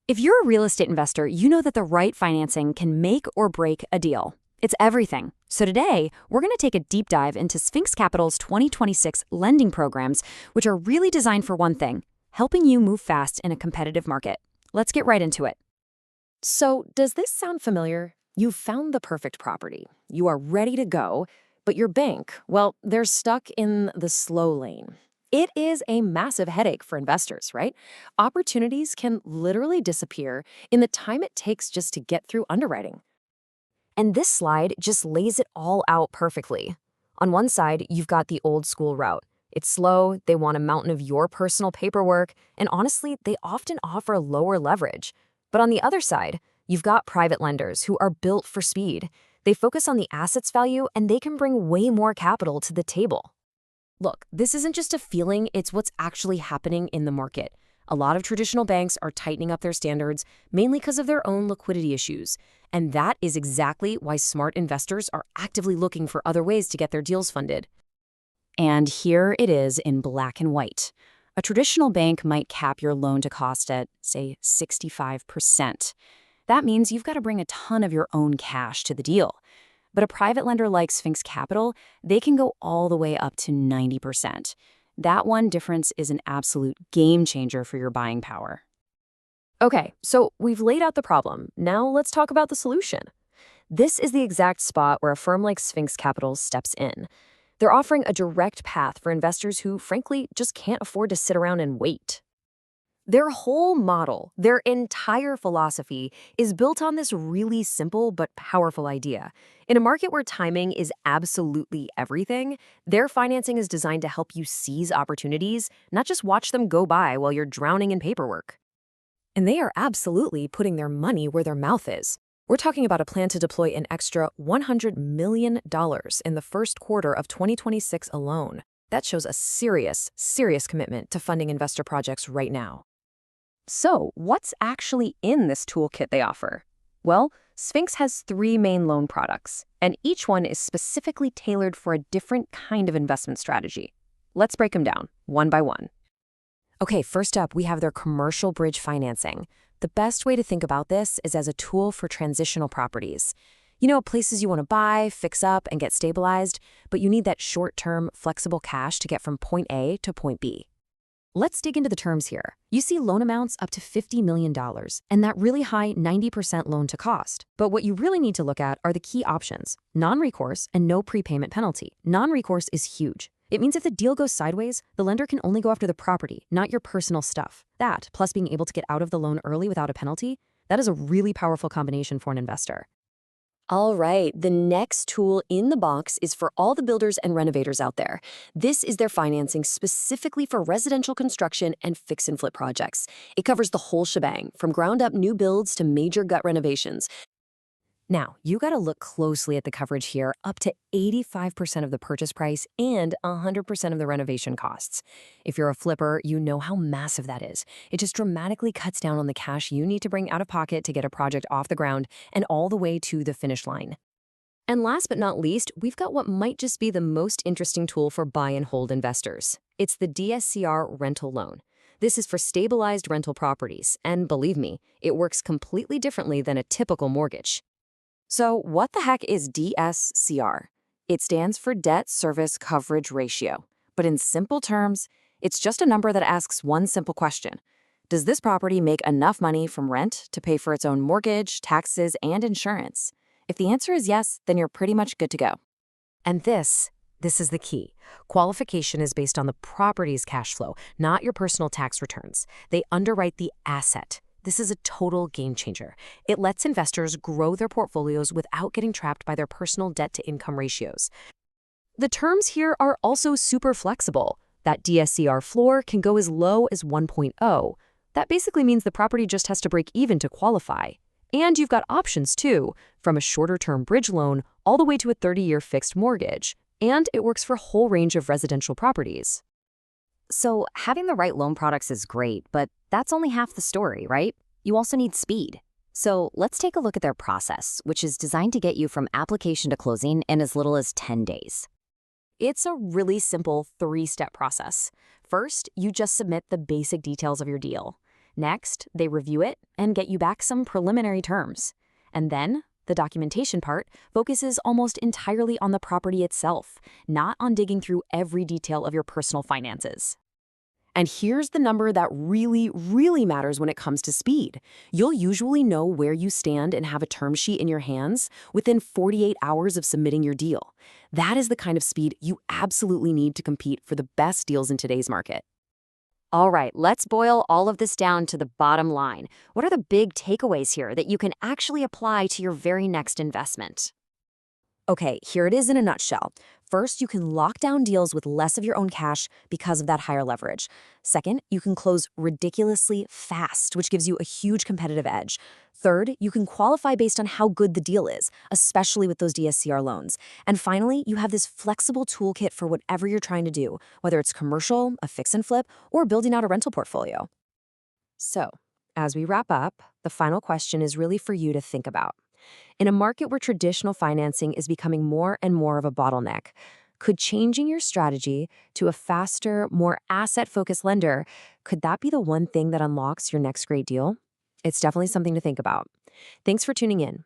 If you're a real estate investor, you know that the right financing can make or break a deal. It's everything. So today, we're going to take a deep dive into Sphinx Capital's 2026 lending programs, which are really designed for one thing, helping you move fast in a competitive market. Let's get right into it. So, does this sound familiar? You've found the perfect property. You are ready to go, but your bank, well, they're stuck in the slow lane. It is a massive headache for investors, right? Opportunities can literally disappear in the time it takes just to get through underwriting. And this slide just lays it all out perfectly. On one side, you've got the old school route. It's slow, they want a mountain of your personal paperwork, and honestly, they often offer lower leverage. But on the other side, you've got private lenders who are built for speed. They focus on the asset's value, and they can bring way more capital to the table. Look, this isn't just a feeling, it's what's actually happening in the market. A lot of traditional banks are tightening up their standards, mainly because of their own liquidity issues. And that is exactly why smart investors are actively looking for other ways to get their deals funded. And here it is in black and white. A traditional bank might cap your loan to cost at, say, 65%. That means you've got to bring a ton of your own cash to the deal. But a private lender like Sphinx Capital, they can go all the way up to 90%. That one difference is an absolute game changer for your buying power. Okay, so we've laid out the problem. Now let's talk about the solution. This is the exact spot where a firm like Sphinx Capital steps in. They're offering a direct path for investors who, frankly, just can't afford to sit around and wait. Their whole model, their entire philosophy, is built on this really simple but powerful idea. In a market where timing is absolutely everything, their financing is designed to help you seize opportunities, not just watch them go by while you're drowning in paperwork. And they are absolutely putting their money where their mouth is. We're talking about a plan to deploy an extra $100 million in the first quarter of 2026 alone. That shows a serious commitment to funding investor projects right now. So, what's actually in this toolkit they offer? Well, Sphinx has 3 main loan products, and each one is specifically tailored for a different kind of investment strategy. Let's break them down, one by one. Okay, first up, we have their commercial bridge financing. The best way to think about this is as a tool for transitional properties. You know, places you want to buy, fix up, and get stabilized, but you need that short-term, flexible cash to get from point A to point B. Let's dig into the terms here. You see loan amounts up to $50 million, and that really high 90% loan to cost. But what you really need to look at are the key options: non-recourse and no prepayment penalty. Non-recourse is huge. It means if the deal goes sideways, the lender can only go after the property, not your personal stuff. That, plus being able to get out of the loan early without a penalty, that is a really powerful combination for an investor. All right, the next tool in the box is for all the builders and renovators out there. This is their financing specifically for residential construction and fix and flip projects. It covers the whole shebang, from ground up new builds to major gut renovations. Now, you got to look closely at the coverage here, up to 85% of the purchase price and 100% of the renovation costs. If you're a flipper, you know how massive that is. It just dramatically cuts down on the cash you need to bring out of pocket to get a project off the ground and all the way to the finish line. And last but not least, we've got what might just be the most interesting tool for buy and hold investors. It's the DSCR rental loan. This is for stabilized rental properties, and believe me, it works completely differently than a typical mortgage. So what the heck is DSCR? It stands for Debt Service Coverage Ratio. But in simple terms, it's just a number that asks one simple question. Does this property make enough money from rent to pay for its own mortgage, taxes, and insurance? If the answer is yes, then you're pretty much good to go. And this is the key. Qualification is based on the property's cash flow, not your personal tax returns. They underwrite the asset. This is a total game changer. It lets investors grow their portfolios without getting trapped by their personal debt-to-income ratios. The terms here are also super flexible. That DSCR floor can go as low as 1.0. That basically means the property just has to break even to qualify. And you've got options too, from a shorter-term bridge loan all the way to a 30-year fixed mortgage. And it works for a whole range of residential properties. So having the right loan products is great, but that's only half the story, right? You also need speed. So let's take a look at their process, which is designed to get you from application to closing in as little as 10 days. It's a really simple 3-step process. First, you just submit the basic details of your deal. Next, they review it and get you back some preliminary terms. And then, the documentation part focuses almost entirely on the property itself, not on digging through every detail of your personal finances. And here's the number that really, really matters when it comes to speed. You'll usually know where you stand and have a term sheet in your hands within 48 hours of submitting your deal. That is the kind of speed you absolutely need to compete for the best deals in today's market. All right, let's boil all of this down to the bottom line. What are the big takeaways here that you can actually apply to your very next investment? Okay, here it is in a nutshell. First, you can lock down deals with less of your own cash because of that higher leverage. Second, you can close ridiculously fast, which gives you a huge competitive edge. Third, you can qualify based on how good the deal is, especially with those DSCR loans. And finally, you have this flexible toolkit for whatever you're trying to do, whether it's commercial, a fix and flip, or building out a rental portfolio. So, as we wrap up, the final question is really for you to think about. In a market where traditional financing is becoming more and more of a bottleneck, could changing your strategy to a faster, more asset-focused lender, could that be the one thing that unlocks your next great deal? It's definitely something to think about. Thanks for tuning in.